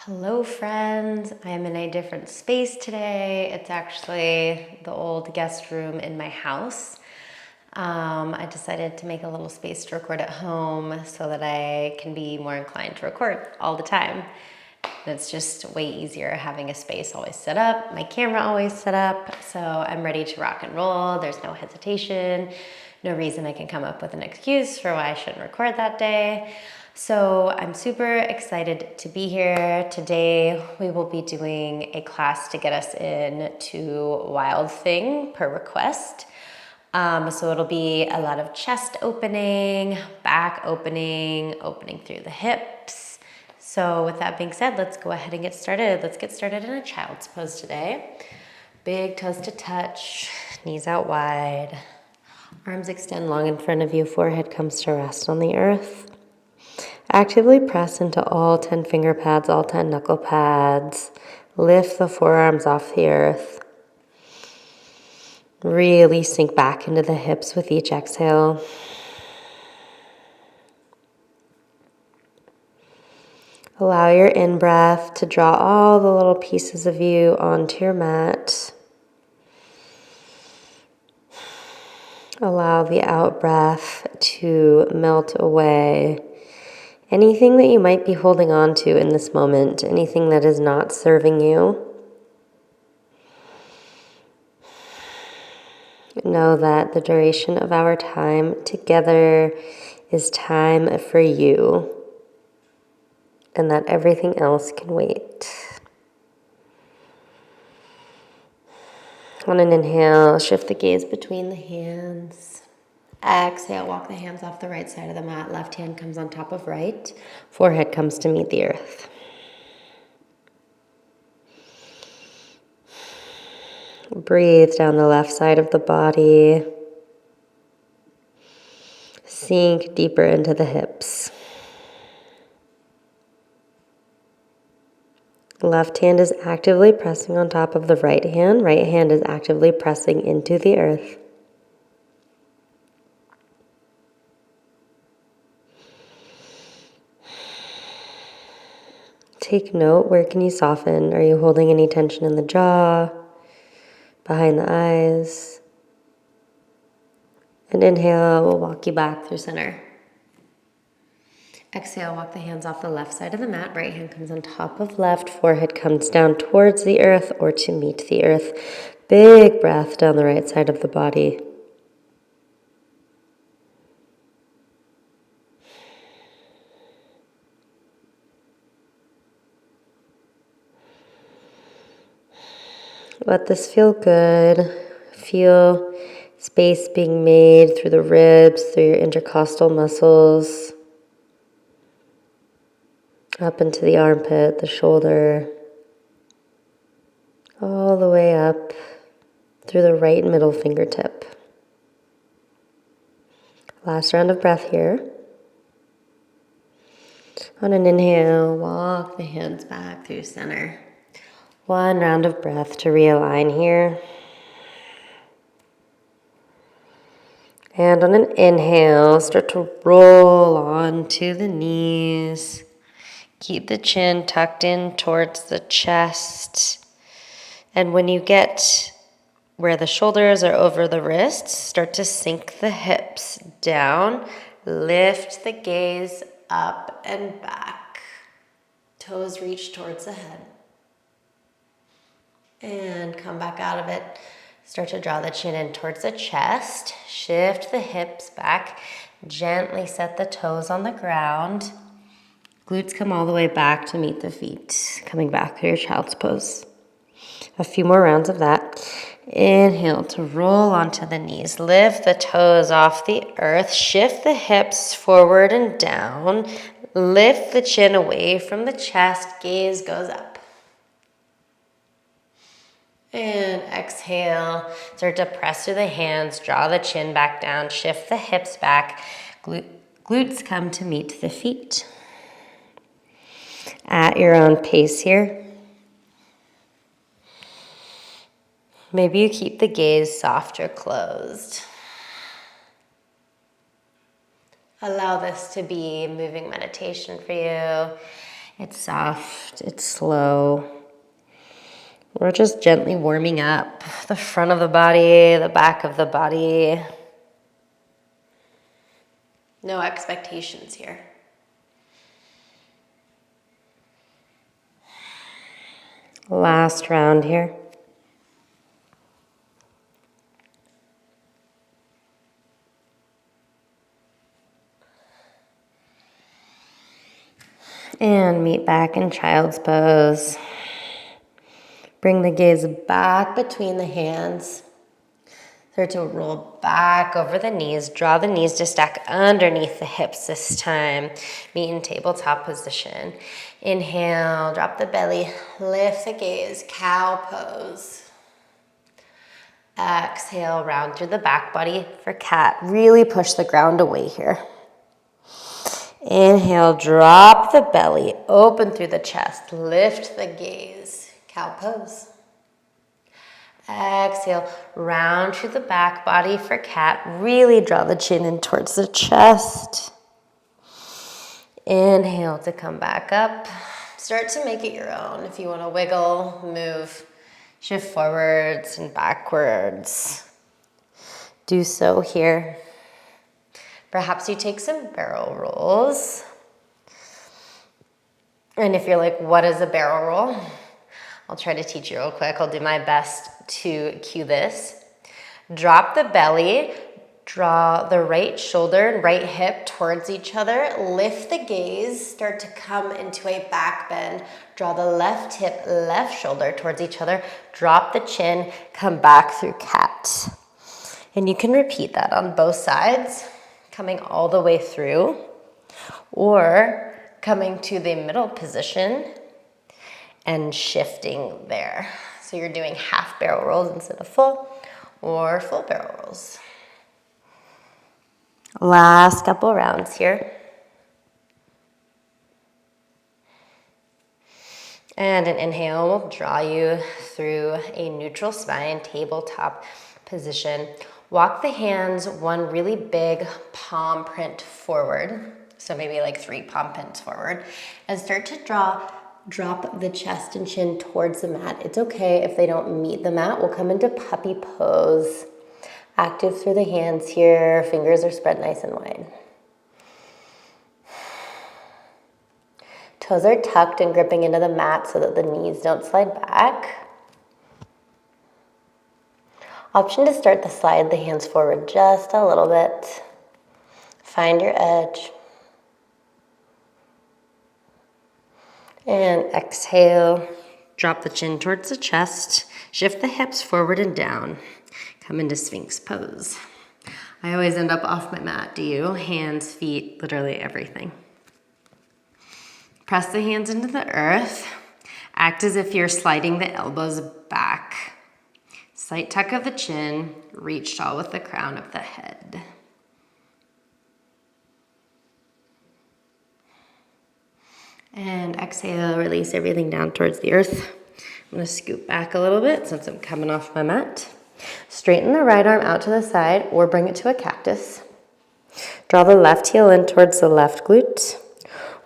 Hello friends, I'm in a different space today. It's actually the old guest room in my house. I decided to make a little space to record at home so that I can be more inclined to record all the time. And it's just way easier having a space always set up, my camera always set up, so I'm ready to rock and roll. There's no hesitation, no reason I can come up with an excuse for why I shouldn't record that day. So I'm super excited to be here. Today we will be doing a class to get us into Wild Thing per request. So it'll be a lot of chest opening, back opening, opening through the hips. So with that being said, let's go ahead and get started. Let's get started in a child's pose today. Big toes to touch, knees out wide. Arms extend long in front of you, forehead comes to rest on the earth. Actively press into all 10 finger pads, all 10 knuckle pads. Lift the forearms off the earth. Really sink back into the hips with each exhale. Allow your in-breath to draw all the little pieces of you onto your mat. Allow the out-breath to melt away anything that you might be holding on to in this moment, anything that is not serving you. Know that the duration of our time together is time for you, and that everything else can wait. On an inhale, shift the gaze between the hands. Exhale, walk the hands off the right side of the mat. Left hand comes on top of right. Forehead comes to meet the earth. Breathe down the left side of the body. Sink deeper into the hips. Left hand is actively pressing on top of the right hand. Right hand is actively pressing into the earth. Take note, where can you soften? Are you holding any tension in the jaw, behind the eyes? And inhale, we'll walk you back through center. Exhale, walk the hands off the left side of the mat. Right hand comes on top of left. Forehead comes down towards the earth or to meet the earth. Big breath down the right side of the body. Let this feel good. Feel space being made through the ribs, through your intercostal muscles, up into the armpit, the shoulder, all the way up through the right middle fingertip. Last round of breath here. On an inhale, walk the hands back through center. One round of breath to realign here. And on an inhale, start to roll onto the knees. Keep the chin tucked in towards the chest. And when you get where the shoulders are over the wrists, start to sink the hips down. Lift the gaze up and back. Toes reach towards the head. And come back out of it. Start to draw the chin in towards the chest. Shift the hips back. Gently set the toes on the ground. Glutes come all the way back to meet the feet. Coming back through your child's pose. A few more rounds of that. Inhale to roll onto the knees. Lift the toes off the earth. Shift the hips forward and down. Lift the chin away from the chest. Gaze goes up. And exhale, start to press through the hands, draw the chin back down, shift the hips back, glutes come to meet the feet. At your own pace here. Maybe you keep the gaze soft or closed. Allow this to be moving meditation for you. It's soft, it's slow. We're just gently warming up the front of the body, the back of the body. No expectations here. Last round here. And meet back in child's pose. Bring the gaze back between the hands. Start to roll back over the knees. Draw the knees to stack underneath the hips this time. Meet in tabletop position. Inhale, drop the belly, lift the gaze, cow pose. Exhale, round through the back body for cat. Really push the ground away here. Inhale, drop the belly, open through the chest, lift the gaze, cow pose. Exhale, round through the back body for cat. Really draw the chin in towards the chest. Inhale to come back up. Start to make it your own. If you want to wiggle, move, shift forwards and backwards. Do so here. Perhaps you take some barrel rolls. And if you're like, what is a barrel roll? I'll try to teach you real quick. I'll do my best to cue this. Drop the belly, draw the right shoulder and right hip towards each other. Lift the gaze, start to come into a back bend. Draw the left hip, left shoulder towards each other. Drop the chin, come back through cat. And you can repeat that on both sides, coming all the way through, or coming to the middle position and shifting there. So you're doing half barrel rolls instead of full, or full barrel rolls. Last couple rounds here. And an inhale will draw you through a neutral spine, tabletop position. Walk the hands one really big palm print forward. So maybe like 3 palm prints forward. And start to drop the chest and chin towards the mat. It's okay if they don't meet the mat. We'll come into puppy pose. Active through the hands here. Fingers are spread nice and wide. Toes are tucked and gripping into the mat so that the knees don't slide back. Option to start the slide the hands forward just a little bit. Find your edge. And exhale, drop the chin towards the chest, shift the hips forward and down. Come into Sphinx pose. I always end up off my mat, do you? Hands, feet, literally everything. Press the hands into the earth. Act as if you're sliding the elbows back. Slight tuck of the chin, reach tall with the crown of the head. And exhale, release everything down towards the earth. I'm gonna scoot back a little bit since I'm coming off my mat. Straighten the right arm out to the side or bring it to a cactus. Draw the left heel in towards the left glute.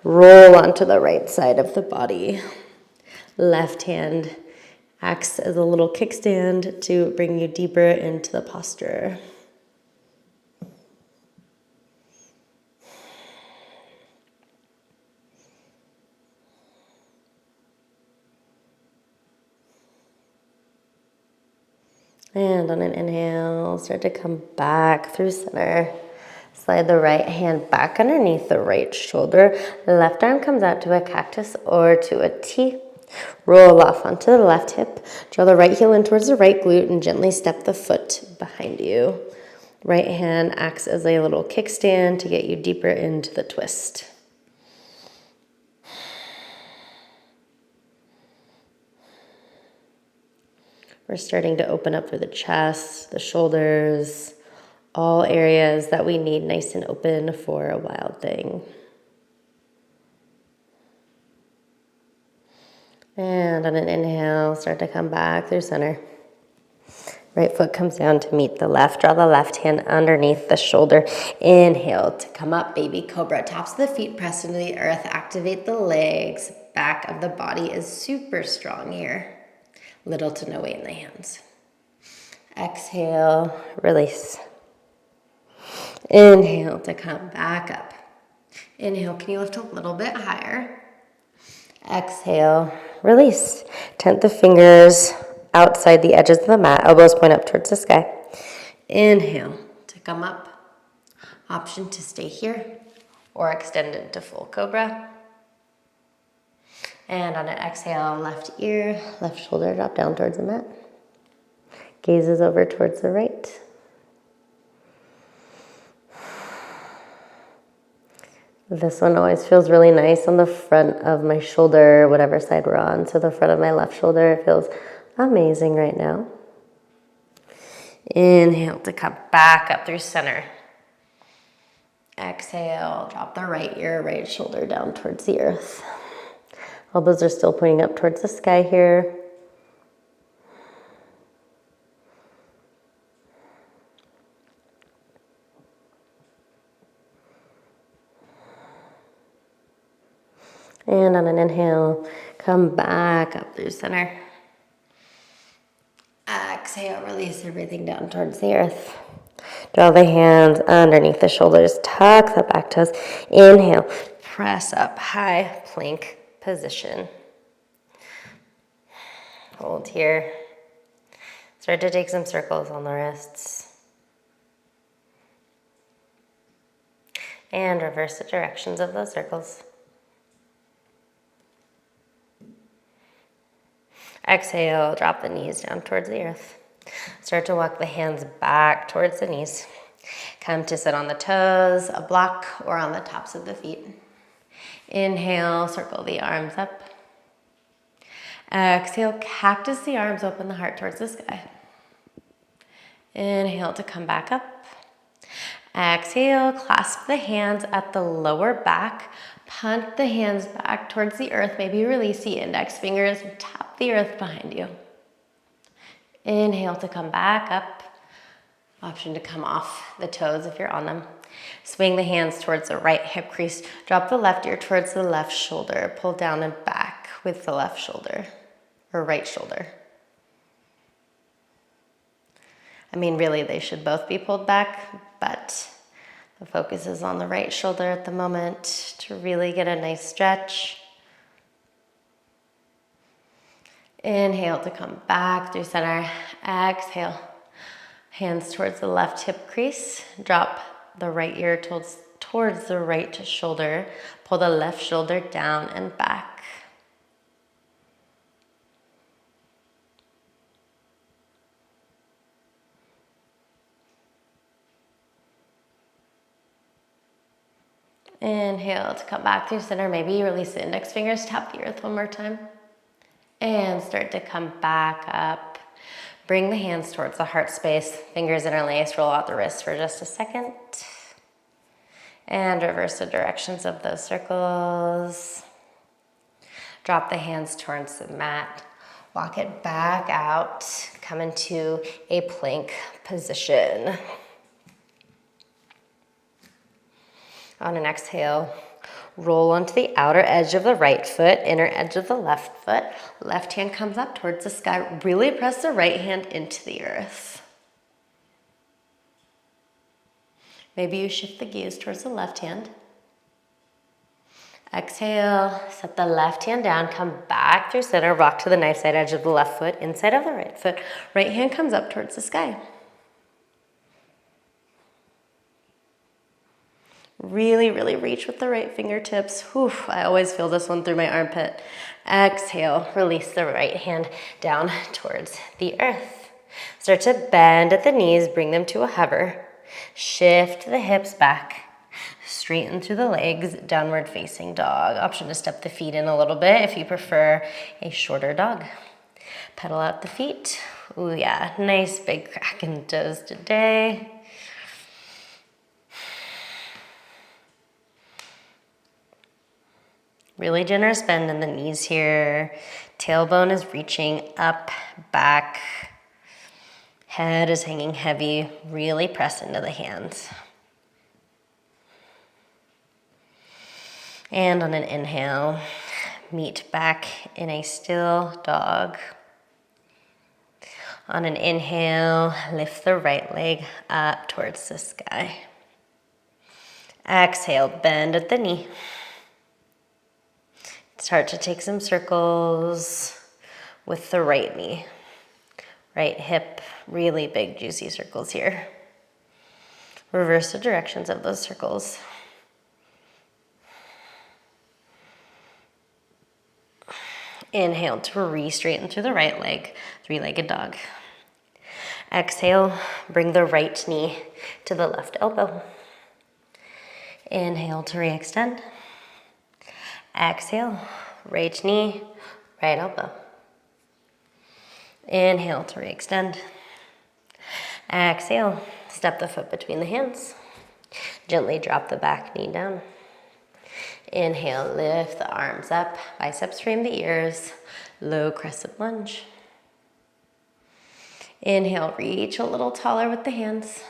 Roll onto the right side of the body. Left hand acts as a little kickstand to bring you deeper into the posture. And on an inhale, start to come back through center. Slide the right hand back underneath the right shoulder. Left arm comes out to a cactus or to a T. Roll off onto the left hip. Draw the right heel in towards the right glute and gently step the foot behind you. Right hand acts as a little kickstand to get you deeper into the twist. We're starting to open up through the chest, the shoulders, all areas that we need nice and open for a wild thing. And on an inhale, start to come back through center. Right foot comes down to meet the left. Draw the left hand underneath the shoulder. Inhale to come up, baby cobra. Tops of the feet press into the earth. Activate the legs. Back of the body is super strong here. Little to no weight in the hands. Exhale, release. Inhale to come back up. Inhale, can you lift a little bit higher? Exhale, release. Tent the fingers outside the edges of the mat. Elbows point up towards the sky. Inhale to come up. Option to stay here or extend into full cobra. And on an exhale, left ear, left shoulder, drop down towards the mat. Gazes over towards the right. This one always feels really nice on the front of my shoulder, whatever side we're on. So the front of my left shoulder feels amazing right now. Inhale to come back up through center. Exhale, drop the right ear, right shoulder down towards the earth. Elbows are still pointing up towards the sky here. And on an inhale, come back up through center. Exhale, release everything down towards the earth. Draw the hands underneath the shoulders. Tuck the back toes. Inhale, press up, high plank position. Hold here. Start to take some circles on the wrists. And reverse the directions of those circles. Exhale, drop the knees down towards the earth. Start to walk the hands back towards the knees. Come to sit on the toes, a block, or on the tops of the feet. Inhale, circle the arms up. Exhale, cactus the arms, open the heart towards the sky. Inhale to come back up. Exhale, clasp the hands at the lower back. Punt the hands back towards the earth. Maybe release the index fingers and tap the earth behind you. Inhale to come back up. Option to come off the toes if you're on them. Swing the hands towards the right hip crease. Drop the left ear towards the left shoulder. Pull down and back with the left shoulder or right shoulder. I mean, really, they should both be pulled back, but the focus is on the right shoulder at the moment to really get a nice stretch. Inhale to come back through center. Exhale. Hands towards the left hip crease. Drop the right ear towards the right shoulder. Pull the left shoulder down and back. Inhale to come back through center. Maybe you release the index fingers, tap the earth one more time. And start to come back up. Bring the hands towards the heart space. Fingers interlace, roll out the wrists for just a second. And reverse the directions of those circles. Drop the hands towards the mat. Walk it back out. Come into a plank position. On an exhale, roll onto the outer edge of the right foot, inner edge of the left foot. Left hand comes up towards the sky. Really press the right hand into the earth. Maybe you shift the gaze towards the left hand. Exhale, set the left hand down, come back through center, rock to the knife side edge of the left foot, inside of the right foot. Right hand comes up towards the sky. Really, really reach with the right fingertips. Whew, I always feel this one through my armpit. Exhale, release the right hand down towards the earth. Start to bend at the knees, bring them to a hover. Shift the hips back. Straighten through the legs, downward facing dog. Option to step the feet in a little bit if you prefer a shorter dog. Pedal out the feet. Ooh yeah, nice big crack in the toes today. Really generous bend in the knees here. Tailbone is reaching up, back. Head is hanging heavy, really press into the hands. And on an inhale, meet back in a still dog. On an inhale, lift the right leg up towards the sky. Exhale, bend at the knee. Start to take some circles with the right knee. Right hip, really big juicy circles here. Reverse the directions of those circles. Inhale to re-straighten through the right leg, three-legged dog. Exhale, bring the right knee to the left elbow. Inhale to re-extend. Exhale, right knee, right elbow. Inhale to re-extend. Exhale, step the foot between the hands. Gently drop the back knee down. Inhale, lift the arms up, biceps frame the ears, low crescent lunge. Inhale, reach a little taller with the hands.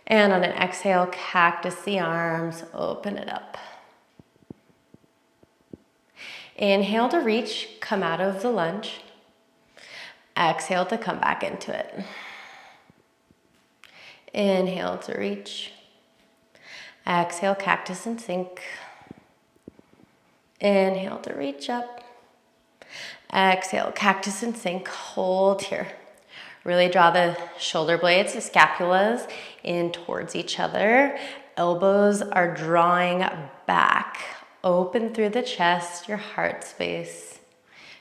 And on an exhale, cactus the arms, open it up. Inhale to reach, come out of the lunge. Exhale to come back into it. Inhale to reach. Exhale, cactus and sink. Inhale to reach up. Exhale, cactus and sink. Hold here. Really draw the shoulder blades, the scapulas in towards each other. Elbows are drawing back. Open through the chest, your heart space.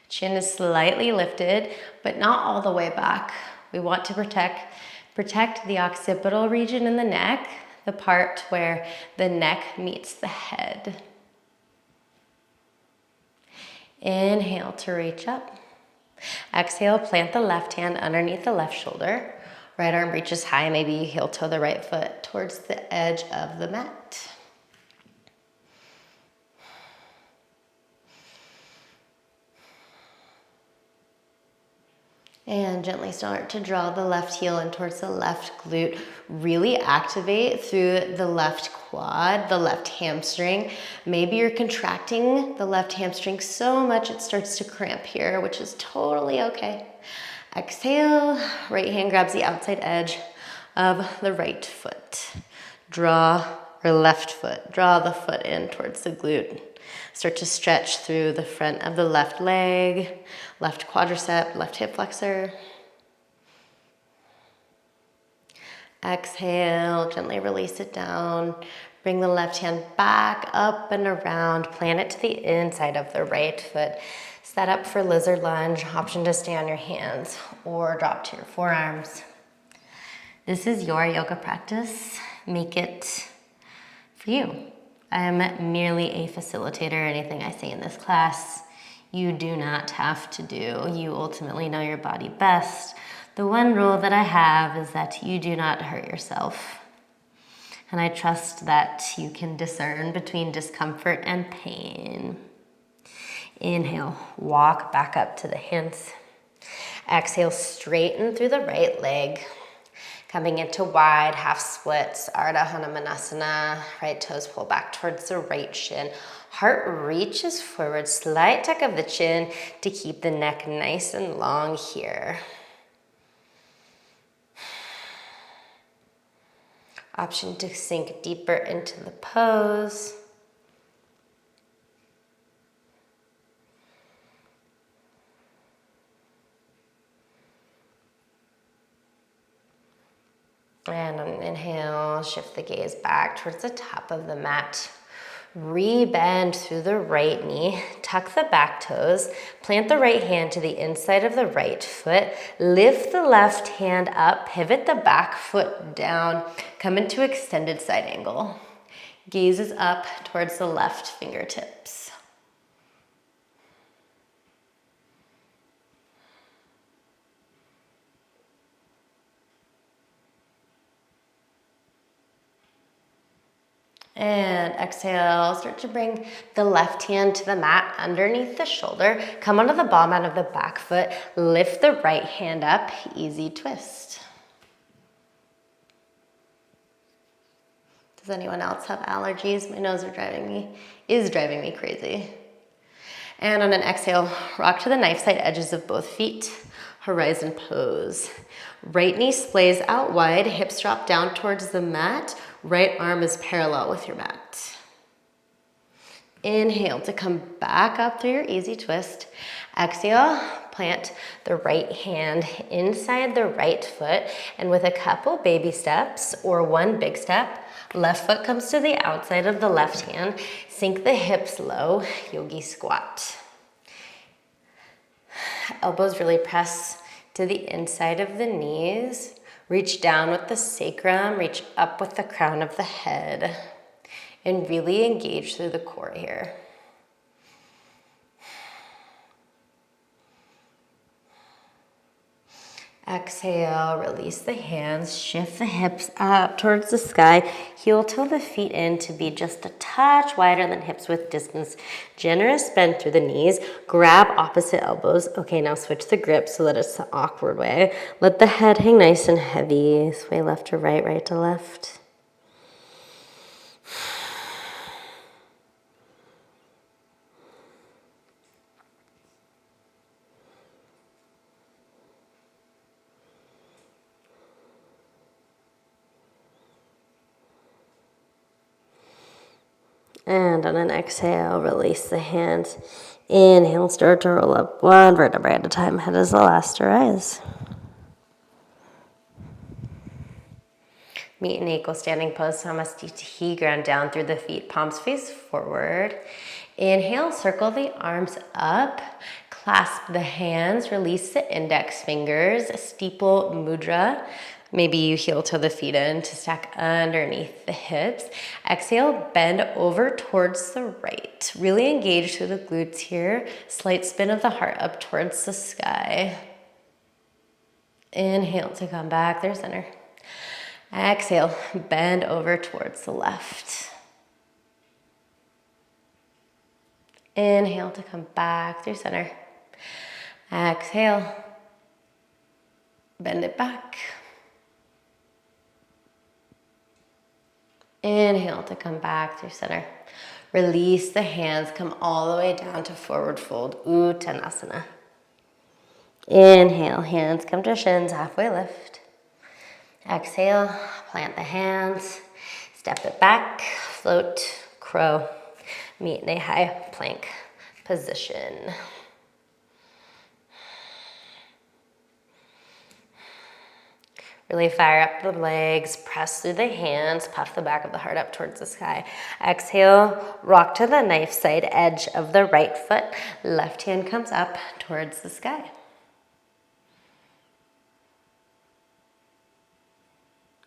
Chin is slightly lifted, but not all the way back. We want to protect the occipital region in the neck, the part where the neck meets the head. Inhale to reach up. Exhale, plant the left hand underneath the left shoulder. Right arm reaches high, maybe you heel toe the right foot towards the edge of the mat. And gently start to draw the left heel in towards the left glute. Really activate through the left quad, the left hamstring. Maybe you're contracting the left hamstring so much it starts to cramp here, which is totally okay. Exhale, right hand grabs the outside edge of the right foot. Draw your left foot, draw the foot in towards the glute. Start to stretch through the front of the left leg, left quadricep, left hip flexor. Exhale, gently release it down. Bring the left hand back up and around. Plant it to the inside of the right foot. Set up for lizard lunge. Option to stay on your hands or drop to your forearms. This is your yoga practice. Make it for you. I am merely a facilitator. Anything I say in this class, you do not have to do. You ultimately know your body best. The one rule that I have is that you do not hurt yourself. And I trust that you can discern between discomfort and pain. Inhale, walk back up to the hands. Exhale, straighten through the right leg. Coming into wide half splits, Ardha Hanumanasana. Right toes pull back towards the right shin. Heart reaches forward, slight tuck of the chin to keep the neck nice and long here. Option to sink deeper into the pose. And on an inhale, shift the gaze back towards the top of the mat. Re-bend through the right knee, tuck the back toes, plant the right hand to the inside of the right foot, lift the left hand up, pivot the back foot down, come into extended side angle. Gazes up towards the left fingertips. And exhale, start to bring the left hand to the mat underneath the shoulder. Come onto the ball mat of the back foot. Lift the right hand up, easy twist. Does anyone else have allergies? My nose is driving me crazy. And on an exhale, rock to the knife side edges of both feet. Horizon pose. Right knee splays out wide, hips drop down towards the mat. Right arm is parallel with your mat. Inhale to come back up through your easy twist. Exhale, plant the right hand inside the right foot, and with a couple baby steps or one big step, left foot comes to the outside of the left hand. Sink the hips low, yogi squat. Elbows really press to the inside of the knees. Reach down with the sacrum, reach up with the crown of the head, and really engage through the core here. Exhale, release the hands, shift the hips up towards the sky, heel toe the feet in to be just a touch wider than hips width distance. Generous bend through the knees, grab opposite elbows. Okay, now switch the grip so that it's the awkward way. Let the head hang nice and heavy. Sway left to right, right to left. And on an exhale, release the hands. Inhale, start to roll up one vertebrae at a time. Head is the last to rise. Meet in equal standing pose, Samasthiti. Ground down through the feet, palms face forward. Inhale, circle the arms up. Clasp the hands, release the index fingers. Steeple mudra. Maybe you heel toe the feet in to stack underneath the hips. Exhale, bend over towards the right. Really engage through the glutes here. Slight spin of the heart up towards the sky. Inhale to come back through center. Exhale, bend over towards the left. Inhale to come back through center. Exhale, bend it back. Inhale to come back through center. Release the hands, come all the way down to forward fold, Uttanasana. Inhale, hands come to shins, halfway lift. Exhale, plant the hands, step it back, float, crow. Meet in a high plank position. Really fire up the legs, press through the hands, puff the back of the heart up towards the sky. Exhale, rock to the knife side edge of the right foot. Left hand comes up towards the sky.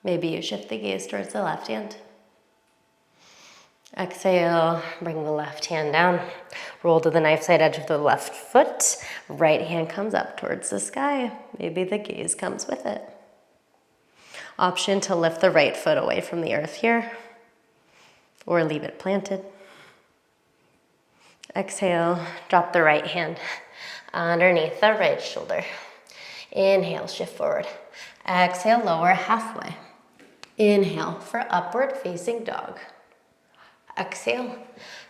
Maybe you shift the gaze towards the left hand. Exhale, bring the left hand down. Roll to the knife side edge of the left foot. Right hand comes up towards the sky. Maybe the gaze comes with it. Option to lift the right foot away from the earth here, or leave it planted. Exhale, drop the right hand underneath the right shoulder. Inhale, shift forward. Exhale, lower halfway. Inhale for upward facing dog. Exhale,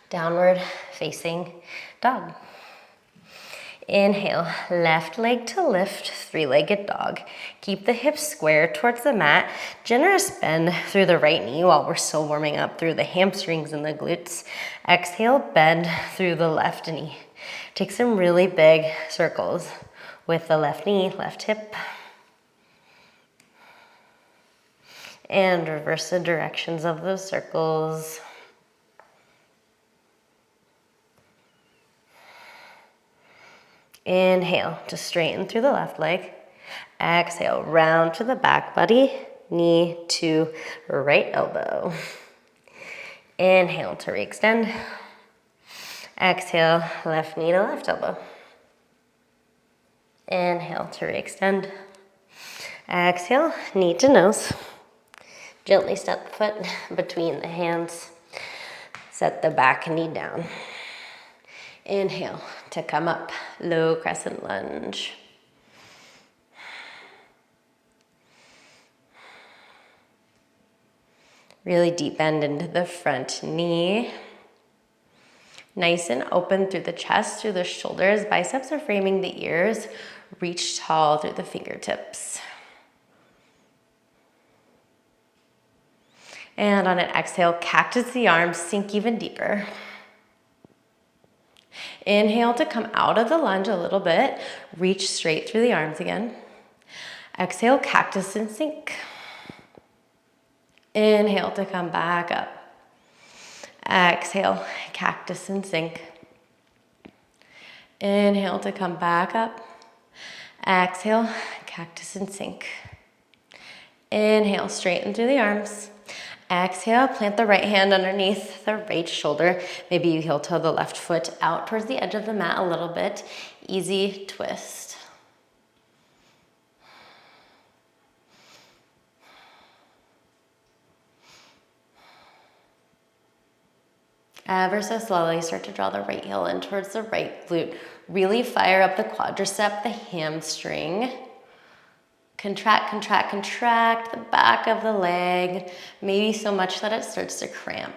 downward facing dog. Inhale, left leg to lift, three-legged dog. Keep the hips square towards the mat. Generous bend through the right knee while we're still warming up through the hamstrings and the glutes. Exhale, bend through the left knee. Take some really big circles with the left knee, left hip. And reverse the directions of those circles. Inhale to straighten through the left leg. Exhale, round to the back body, knee to right elbow. Inhale to re-extend. Exhale, left knee to left elbow. Inhale to re-extend. Exhale, knee to nose. Gently step the foot between the hands. Set the back knee down. Inhale to come up, low crescent lunge. Really deep bend into the front knee. Nice and open through the chest, through the shoulders. Biceps are framing the ears. Reach tall through the fingertips. And on an exhale, cactus the arms, sink even deeper. Inhale to come out of the lunge a little bit. Reach straight through the arms again. Exhale, cactus and sink. Inhale to come back up. Exhale, cactus and sink. Inhale to come back up. Exhale, cactus and sink. Inhale, straighten through the arms. Exhale, plant the right hand underneath the right shoulder. Maybe you heel toe the left foot out towards the edge of the mat a little bit. Easy twist. Ever so slowly, start to draw the right heel in towards the right glute. Really fire up the quadricep, the hamstring. Contract, contract, contract the back of the leg, maybe so much that it starts to cramp.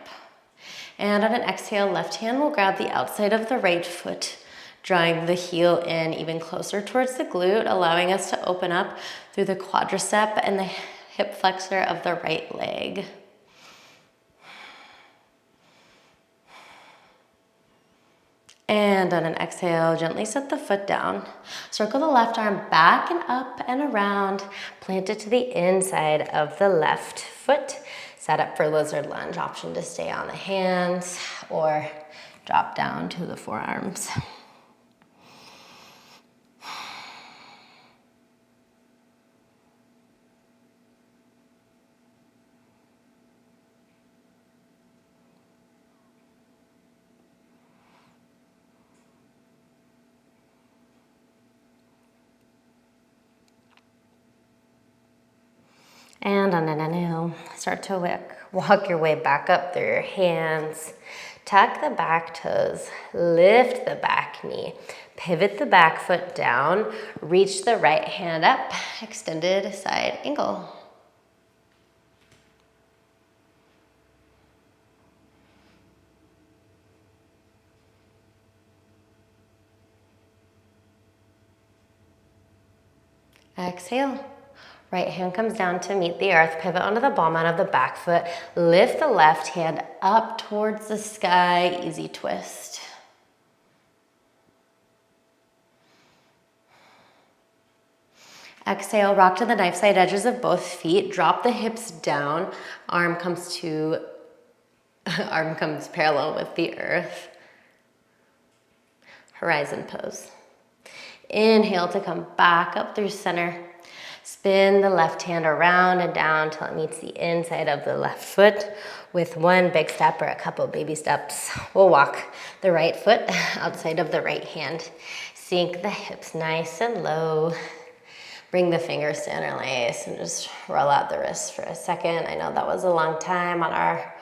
And on an exhale, left hand will grab the outside of the right foot, drawing the heel in even closer towards the glute, allowing us to open up through the quadricep and the hip flexor of the right leg. And on an exhale, gently set the foot down. Circle the left arm back and up and around. Plant it to the inside of the left foot. Set up for lizard lunge. Option to stay on the hands or drop down to the forearms. And on an inhale, start to walk your way back up through your hands. Tuck the back toes, lift the back knee, pivot the back foot down, reach the right hand up, extended side angle. Exhale. Right hand comes down to meet the earth, pivot onto the ball mount of the back foot, lift the left hand up towards the sky, easy twist. Exhale, rock to the knife side edges of both feet, drop the hips down, arm comes parallel with the earth. Horizon pose. Inhale to come back up through center. Spin the left hand around and down till it meets the inside of the left foot. With one big step or a couple baby steps, we'll walk the right foot outside of the right hand. Sink the hips nice and low. Bring the fingers to interlace and just roll out the wrists for a second. I know that was a long time on our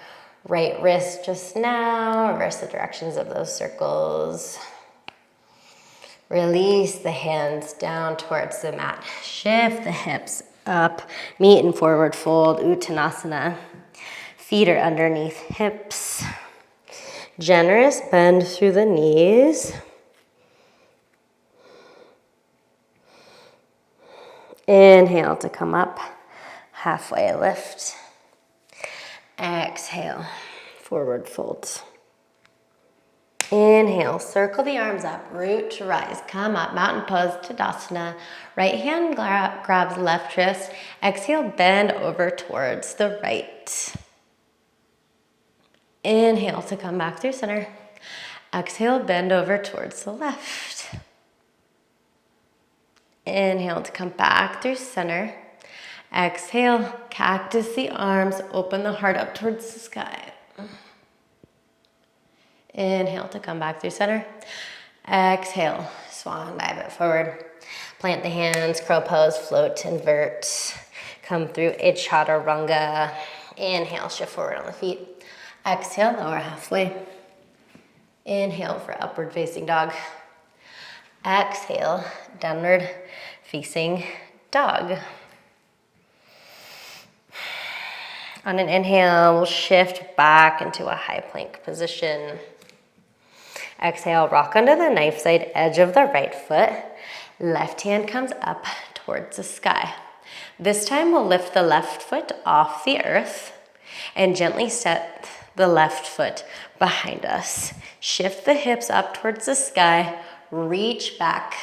right wrist just now. Reverse the directions of those circles. Release the hands down towards the mat. Shift the hips up. Meet in forward fold, Uttanasana. Feet are underneath hips. Generous bend through the knees. Inhale to come up. Halfway lift. Exhale, forward folds. Inhale, circle the arms up, root to rise, come up, mountain pose, Tadasana. Right hand grabs left wrist. Exhale, bend over towards the right. Inhale to come back through center. Exhale, bend over towards the left. Inhale to come back through center. Exhale, cactus the arms, open the heart up towards the sky. Inhale to come back through center. Exhale, swan dive it forward. Plant the hands, crow pose, float, invert. Come through Chaturanga. Inhale, shift forward on the feet. Exhale, lower halfway. Inhale for upward facing dog. Exhale, downward facing dog. On an inhale, we'll shift back into a high plank position. Exhale, rock under the knife side edge of the right foot. Left hand comes up towards the sky. This time we'll lift the left foot off the earth and gently step the left foot behind us. Shift the hips up towards the sky, reach back,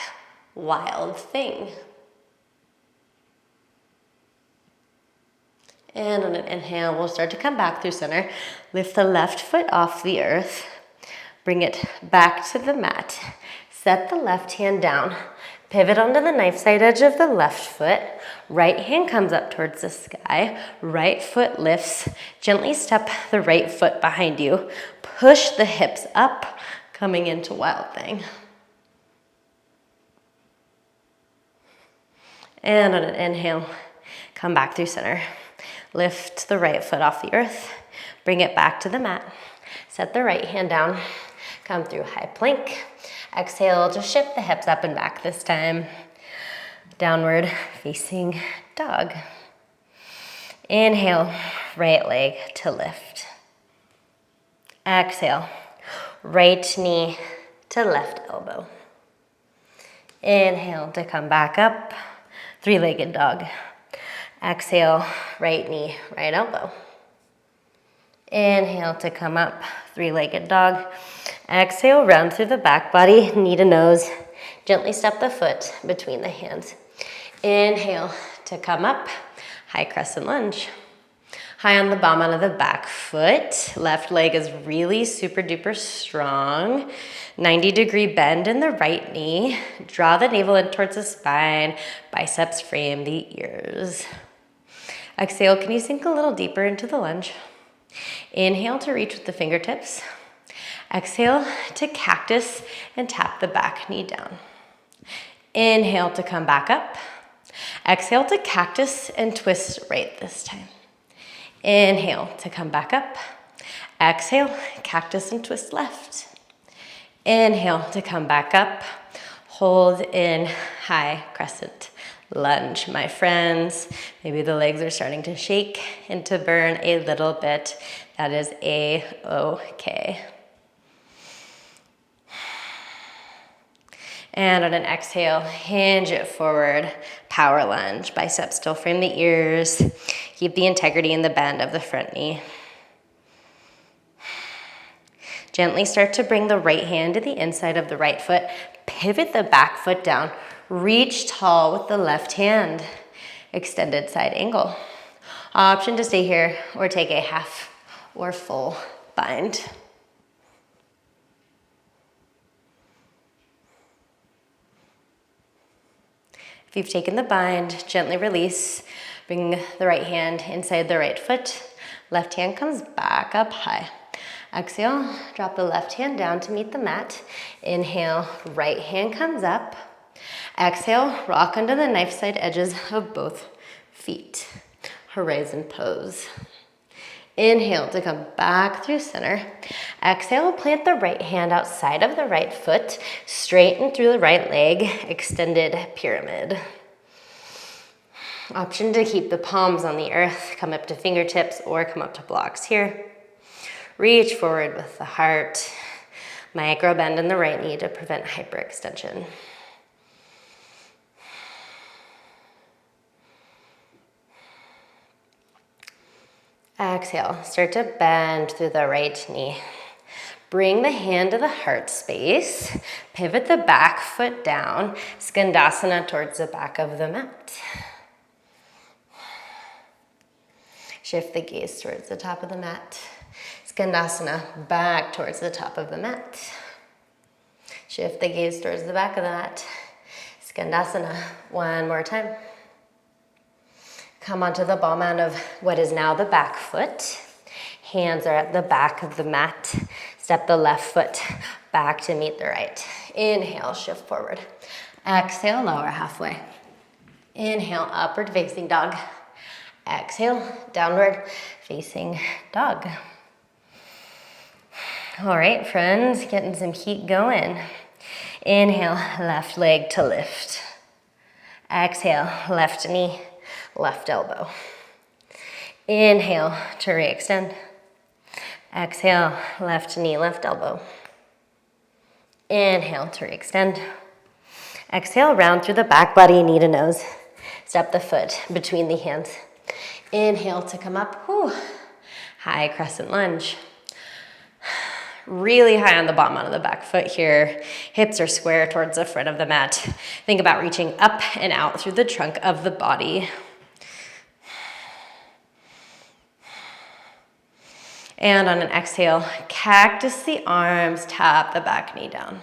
wild thing. And on an inhale, we'll start to come back through center. Lift the left foot off the earth, bring it back to the mat. Set the left hand down, pivot onto the knife side edge of the left foot. Right hand comes up towards the sky. Right foot lifts. Gently step the right foot behind you. Push the hips up, coming into wild thing. And on an inhale, come back through center. Lift the right foot off the earth. Bring it back to the mat. Set the right hand down. Come through high plank. Exhale, just shift the hips up and back this time. Downward facing dog. Inhale, right leg to lift. Exhale, right knee to left elbow. Inhale to come back up, three-legged dog. Exhale, right knee, right elbow. Inhale to come up, three-legged dog. Exhale, round through the back body, knee to nose. Gently step the foot between the hands. Inhale to come up, high crescent lunge. High on the bottom of the back foot. Left leg is really super duper strong. 90-degree bend in the right knee. Draw the navel in towards the spine. Biceps frame the ears. Exhale, can you sink a little deeper into the lunge? Inhale to reach with the fingertips. Exhale to cactus and tap the back knee down. Inhale to come back up. Exhale to cactus and twist right this time. Inhale to come back up. Exhale, cactus and twist left. Inhale to come back up. Hold in high crescent lunge, my friends. Maybe the legs are starting to shake and to burn a little bit. That is A-OK. And on an exhale, hinge it forward, power lunge. Biceps still frame the ears. Keep the integrity in the bend of the front knee. Gently start to bring the right hand to the inside of the right foot. Pivot the back foot down. Reach tall with the left hand. Extended side angle. Option to stay here or take a half or full bind. If you've taken the bind, gently release. Bring the right hand inside the right foot. Left hand comes back up high. Exhale, drop the left hand down to meet the mat. Inhale, right hand comes up. Exhale, rock under the knife side edges of both feet. Horizon pose. Inhale to come back through center. Exhale, plant the right hand outside of the right foot, straighten through the right leg, extended pyramid. Option to keep the palms on the earth, come up to fingertips or come up to blocks here. Reach forward with the heart. Micro bend in the right knee to prevent hyperextension. Exhale, start to bend through the right knee. Bring the hand to the heart space. Pivot the back foot down. Skandasana towards the back of the mat. Shift the gaze towards the top of the mat. Skandasana back towards the top of the mat. Shift the gaze towards the back of the mat. Skandasana, one more time. Come onto the ball mound of what is now the back foot. Hands are at the back of the mat. Step the left foot back to meet the right. Inhale, shift forward. Exhale, lower halfway. Inhale, upward facing dog. Exhale, downward facing dog. All right, friends, getting some heat going. Inhale, left leg to lift. Exhale, left knee, left elbow. Inhale to re-extend. Exhale, left knee, left elbow. Inhale to re-extend. Exhale, round through the back body, knee to nose. Step the foot between the hands. Inhale to come up. Whew. High crescent lunge. Really high on the bottom of the back foot here. Hips are square towards the front of the mat. Think about reaching up and out through the trunk of the body. And on an exhale, cactus the arms, tap the back knee down.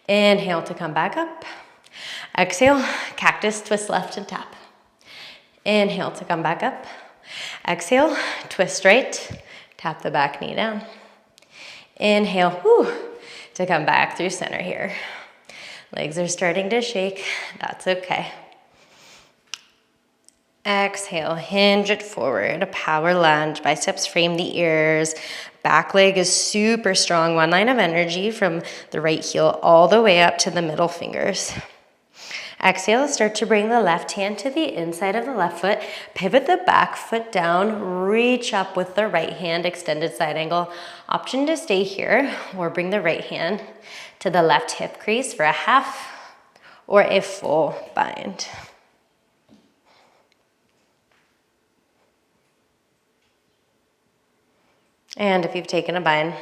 Inhale to come back up. Exhale, cactus, twist left and tap. Inhale to come back up. Exhale, twist right, tap the back knee down. Inhale, to come back through center here. Legs are starting to shake, that's okay. Exhale, hinge it forward, power lunge, biceps frame the ears. Back leg is super strong, one line of energy from the right heel all the way up to the middle fingers. Exhale, start to bring the left hand to the inside of the left foot. Pivot the back foot down, reach up with the right hand, extended side angle. Option to stay here or bring the right hand to the left hip crease for a half or a full bind. And if you've taken a bind,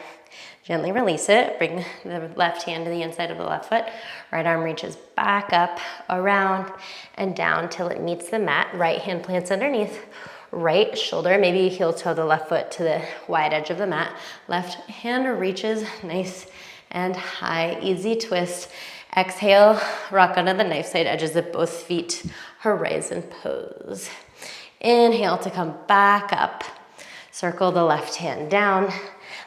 gently release it. Bring the left hand to the inside of the left foot. Right arm reaches back up, around, and down till it meets the mat. Right hand plants underneath. Right shoulder, maybe heel toe the left foot to the wide edge of the mat. Left hand reaches nice and high. Easy twist. Exhale, rock onto the knife side edges of both feet. Horizon pose. Inhale to come back up. Circle the left hand down.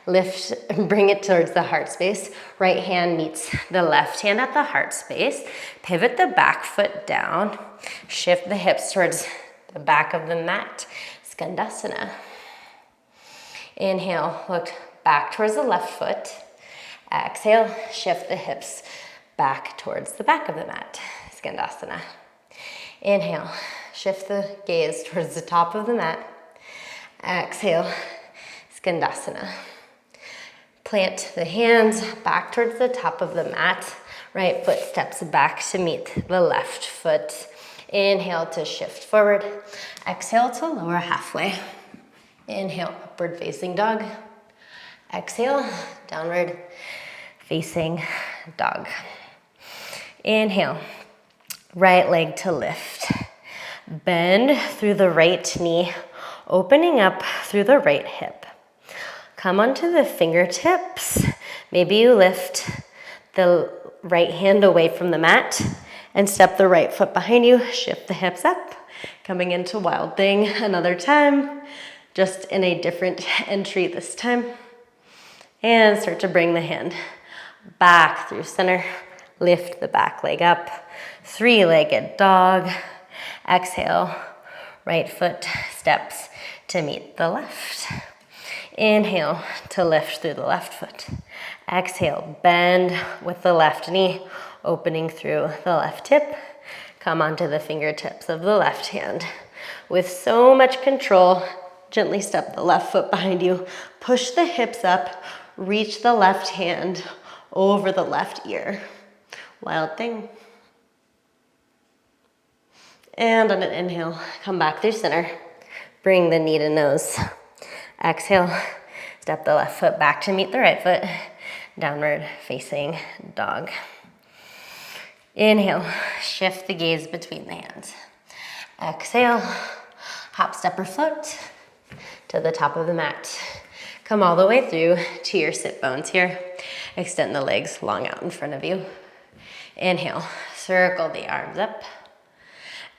Lift, bring it towards the heart space. Right hand meets the left hand at the heart space. Pivot the back foot down. Shift the hips towards the back of the mat. Skandasana. Inhale, look back towards the left foot. Exhale, shift the hips back towards the back of the mat. Skandasana. Inhale, shift the gaze towards the top of the mat. Exhale, Skandasana. Plant the hands back towards the top of the mat. Right foot steps back to meet the left foot. Inhale to shift forward. Exhale to lower halfway. Inhale, upward facing dog. Exhale, downward facing dog. Inhale, right leg to lift. Bend through the right knee, opening up through the right hip. Come onto the fingertips. Maybe you lift the right hand away from the mat and step the right foot behind you. Shift the hips up. Coming into wild thing another time. Just in a different entry this time. And start to bring the hand back through center. Lift the back leg up. Three-legged dog. Exhale. Right foot steps to meet the left. Inhale to lift through the left foot. Exhale, bend with the left knee, opening through the left hip. Come onto the fingertips of the left hand. With so much control, gently step the left foot behind you. Push the hips up, reach the left hand over the left ear. Wild thing. And on an inhale, come back through center. Bring the knee to nose. Exhale, step the left foot back to meet the right foot. Downward facing dog. Inhale, shift the gaze between the hands. Exhale, hop, step, or float to the top of the mat. Come all the way through to your sit bones here. Extend the legs long out in front of you. Inhale, circle the arms up.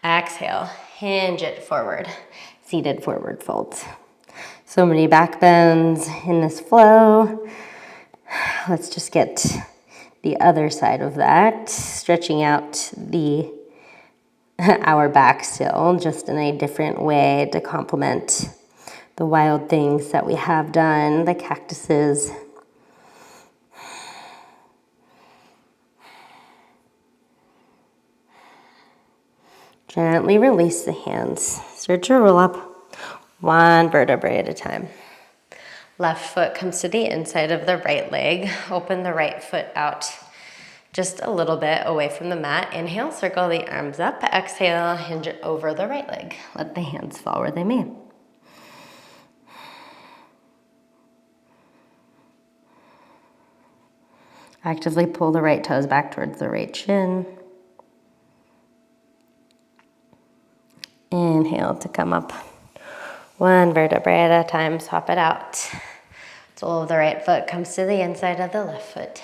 Exhale, hinge it forward, seated forward folds. So many back bends in this flow. Let's just get the other side of that, stretching out our back still, just in a different way to complement the wild things that we have done, the cactuses, Gently release the hands. Start to roll up one vertebrae at a time. Left foot comes to the inside of the right leg. Open the right foot out just a little bit away from the mat. Inhale, circle the arms up. Exhale, hinge it over the right leg. Let the hands fall where they may. Actively pull the right toes back towards the right shin. Inhale to come up. One vertebrae at a time, swap it out. Sole of the right foot comes to the inside of the left foot.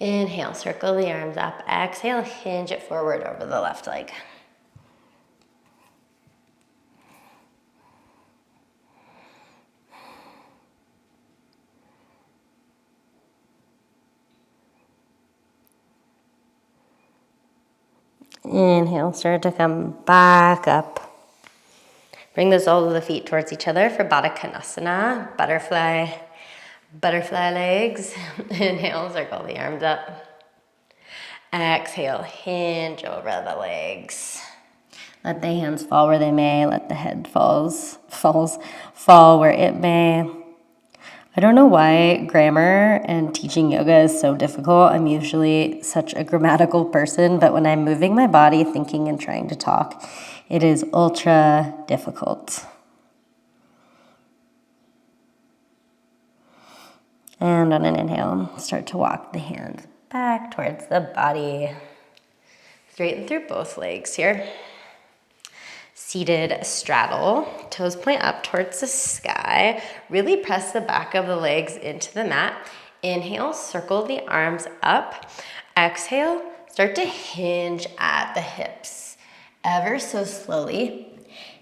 Inhale, circle the arms up. Exhale, hinge it forward over the left leg. Inhale, start to come back up. Bring the soles of the feet towards each other for Baddha Konasana, butterfly legs. Inhale, circle the arms up. Exhale, hinge over the legs. Let the hands fall where they may. Let the head fall where it may. I don't know why grammar and teaching yoga is so difficult. I'm usually such a grammatical person, but when I'm moving my body, thinking and trying to talk, it is ultra difficult. And on an inhale, start to walk the hands back towards the body. Straighten through both legs here. Seated straddle, toes point up towards the sky. Really press the back of the legs into the mat. Inhale, circle the arms up. Exhale, start to hinge at the hips. Ever so slowly,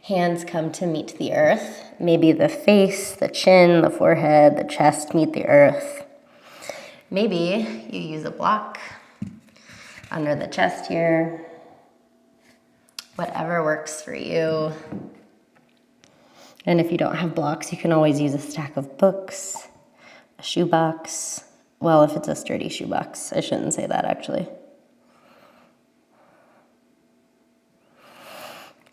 hands come to meet the earth. Maybe the face, the chin, the forehead, the chest meet the earth. Maybe you use a block under the chest here. Whatever works for you. And if you don't have blocks, you can always use a stack of books, a shoebox. Well, if it's a sturdy shoebox, I shouldn't say that actually.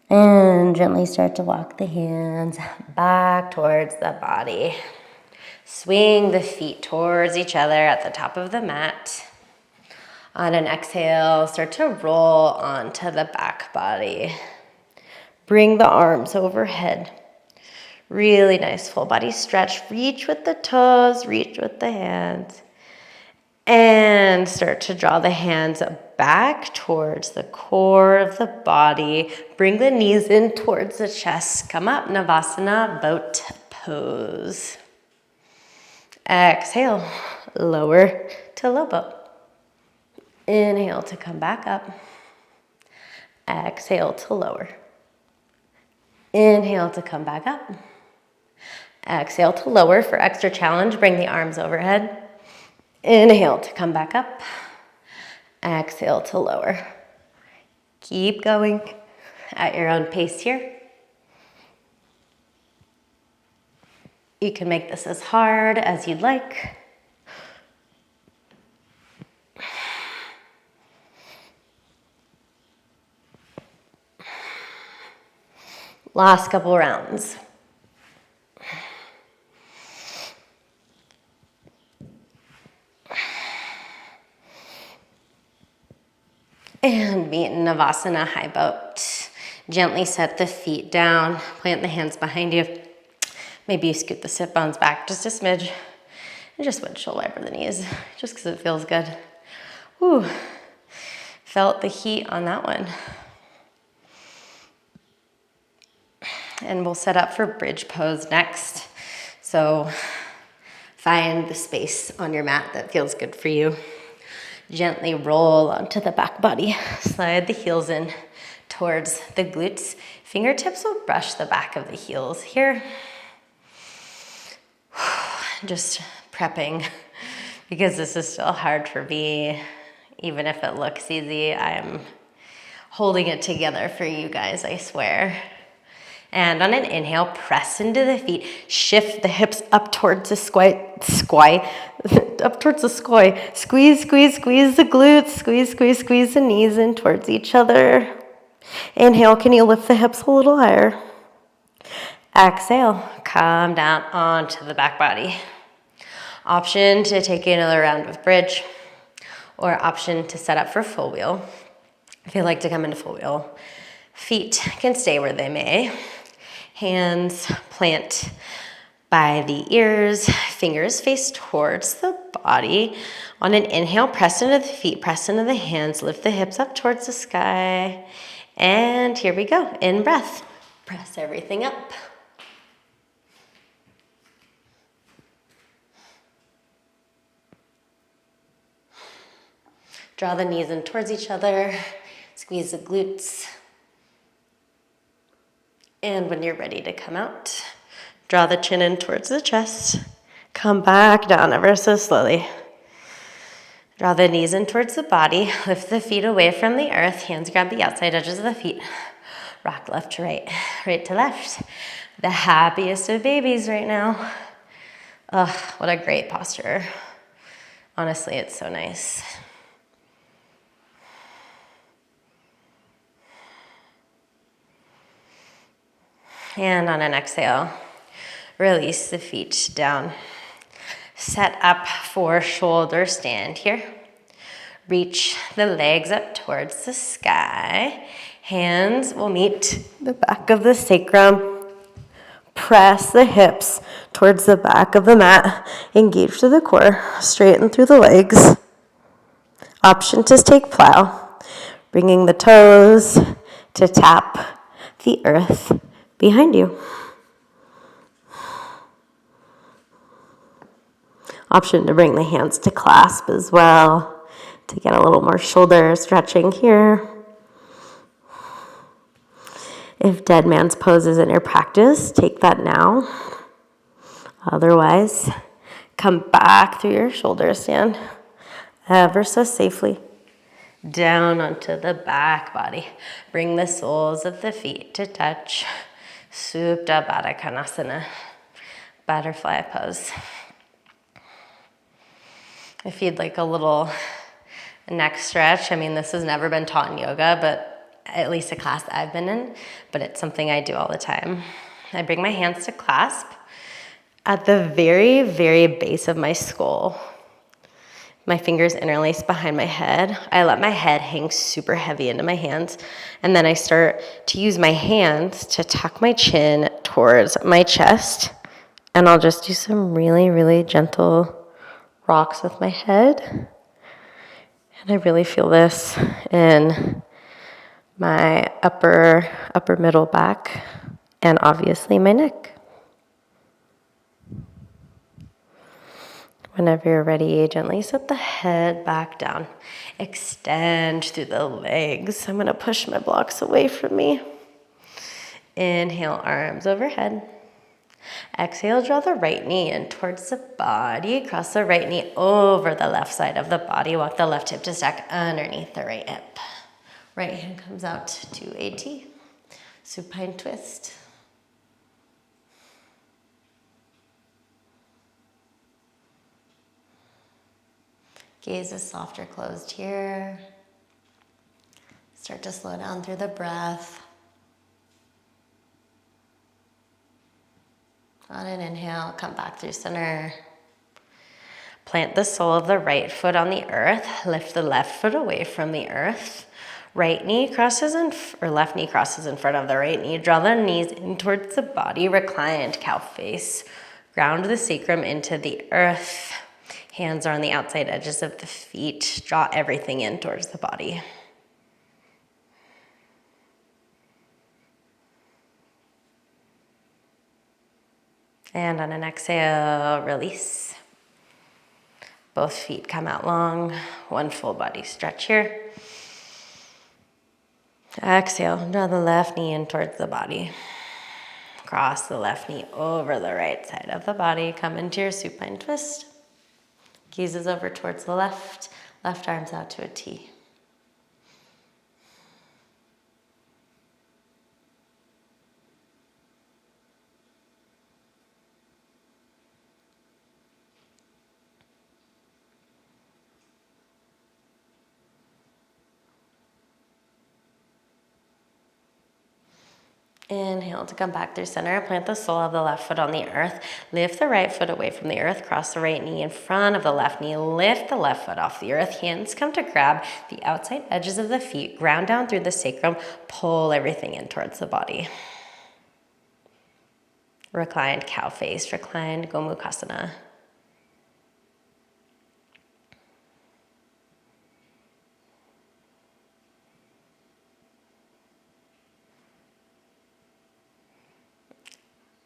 And gently start to walk the hands back towards the body. Swing the feet towards each other at the top of the mat. On an exhale, start to roll onto the back body. Bring the arms overhead. Really nice full body stretch. Reach with the toes, reach with the hands. And start to draw the hands back towards the core of the body. Bring the knees in towards the chest. Come up, Navasana, boat pose. Exhale, lower to low boat. Inhale to come back up. Exhale to lower. Inhale to come back up. Exhale to lower. For extra challenge, bring the arms overhead. Inhale to come back up. Exhale to lower. Keep going at your own pace here. You can make this as hard as you'd like. Last couple rounds. And meet in Navasana, high boat. Gently set the feet down, plant the hands behind you. Maybe you scoot the sit bones back just a smidge. And just windshield wiper the knees, just because it feels good. Whew. Felt the heat on that one. And we'll set up for bridge pose next. So find the space on your mat that feels good for you. Gently roll onto the back body. Slide the heels in towards the glutes. Fingertips will brush the back of the heels here. Just prepping because this is still hard for me. Even if it looks easy, I'm holding it together for you guys, I swear. And on an inhale, press into the feet. Shift the hips up towards the up towards the Squeeze, squeeze, squeeze the glutes. Squeeze, squeeze, squeeze the knees in towards each other. Inhale, can you lift the hips a little higher? Exhale, come down onto the back body. Option to take another round of bridge, or option to set up for full wheel. If you like to come into full wheel, feet can stay where they may. Hands plant by the ears, fingers face towards the body. On an inhale, press into the feet, press into the hands, lift the hips up towards the sky. And here we go, in breath. Press everything up. Draw the knees in towards each other, squeeze the glutes. And when you're ready to come out, draw the chin in towards the chest. Come back down ever so slowly. Draw the knees in towards the body. Lift the feet away from the earth. Hands grab the outside edges of the feet. Rock left to right, right to left. The happiest of babies right now. Ugh, what a great posture. Honestly, it's so nice. And on an exhale, release the feet down. Set up for shoulder stand here. Reach the legs up towards the sky. Hands will meet the back of the sacrum. Press the hips towards the back of the mat. Engage through the core. Straighten through the legs. Option to take plow. Bringing the toes to tap the earth behind you. Option to bring the hands to clasp as well, to get a little more shoulder stretching here. If dead man's pose is in your practice, take that now. Otherwise, come back through your shoulder stand ever so safely. Down onto the back body. Bring the soles of the feet to touch. Supta Baddha Konasana, butterfly pose. If you'd like a little neck stretch, I mean, this has never been taught in yoga, but at least a class that I've been in, but it's something I do all the time. I bring my hands to clasp at the very, very base of my skull. My fingers interlace behind my head. I let my head hang super heavy into my hands, and then I start to use my hands to tuck my chin towards my chest, and I'll just do some really, really gentle rocks with my head. And I really feel this in my upper middle back, and obviously my neck. Whenever you're ready, gently set the head back down. Extend through the legs. I'm gonna push my blocks away from me. Inhale, arms overhead. Exhale, draw the right knee in towards the body. Cross the right knee over the left side of the body. Walk the left hip to stack underneath the right hip. Right hand comes out to a T. Supine twist. Gaze is soft or closed here. Start to slow down through the breath. On an inhale, come back through center. Plant the sole of the right foot on the earth. Lift the left foot away from the earth. Right knee crosses left knee crosses in front of the right knee. Draw the knees in towards the body. Reclined cow face. Ground the sacrum into the earth. Hands are on the outside edges of the feet. Draw everything in towards the body. And on an exhale, release. Both feet come out long. One full body stretch here. Exhale, draw the left knee in towards the body. Cross the left knee over the right side of the body. Come into your supine twist. Gazes over towards the left. Left arms out to a T. Inhale to come back through center. Plant the sole of the left foot on the earth. Lift the right foot away from the earth. Cross the right knee in front of the left knee. Lift the left foot off the earth. Hands come to grab the outside edges of the feet. Ground down through the sacrum. Pull everything in towards the body. Reclined cow face. Reclined Gomukhasana.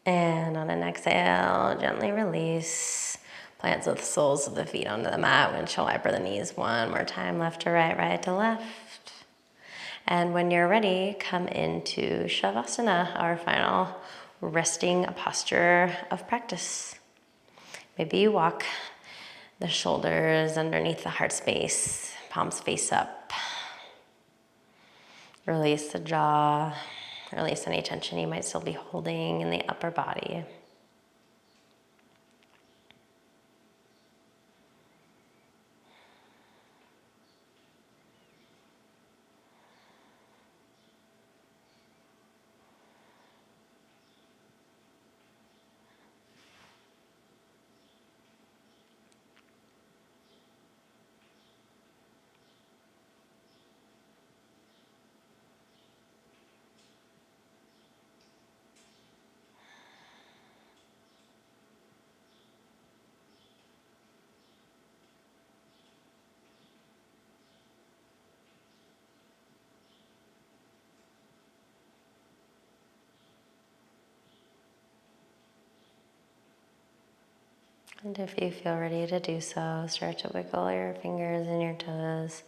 And on an exhale, gently release. Plant the soles of the feet onto the mat. Windshield wiper the knees one more time. Left to right, right to left. And when you're ready, come into Savasana, our final resting posture of practice. Maybe you walk the shoulders underneath the heart space, palms face up. Release the jaw. Release any tension you might still be holding in the upper body. And if you feel ready to do so, start to wiggle your fingers and your toes.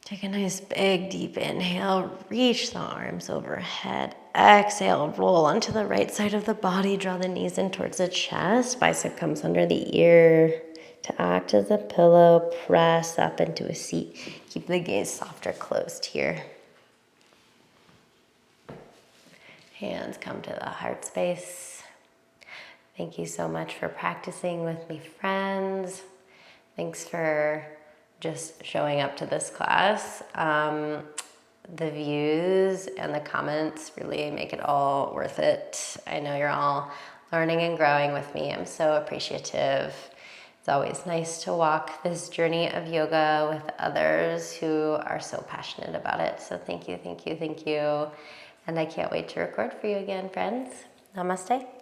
Take a nice big deep inhale, reach the arms overhead. Exhale, roll onto the right side of the body, draw the knees in towards the chest. Bicep comes under the ear to act as a pillow. Press up into a seat. Keep the gaze soft or closed here. Hands come to the heart space. Thank you so much for practicing with me, friends. Thanks for just showing up to this class. The views and the comments really make it all worth it. I know you're all learning and growing with me. I'm so appreciative. It's always nice to walk this journey of yoga with others who are so passionate about it. So thank you, thank you, thank you. And I can't wait to record for you again, friends. Namaste.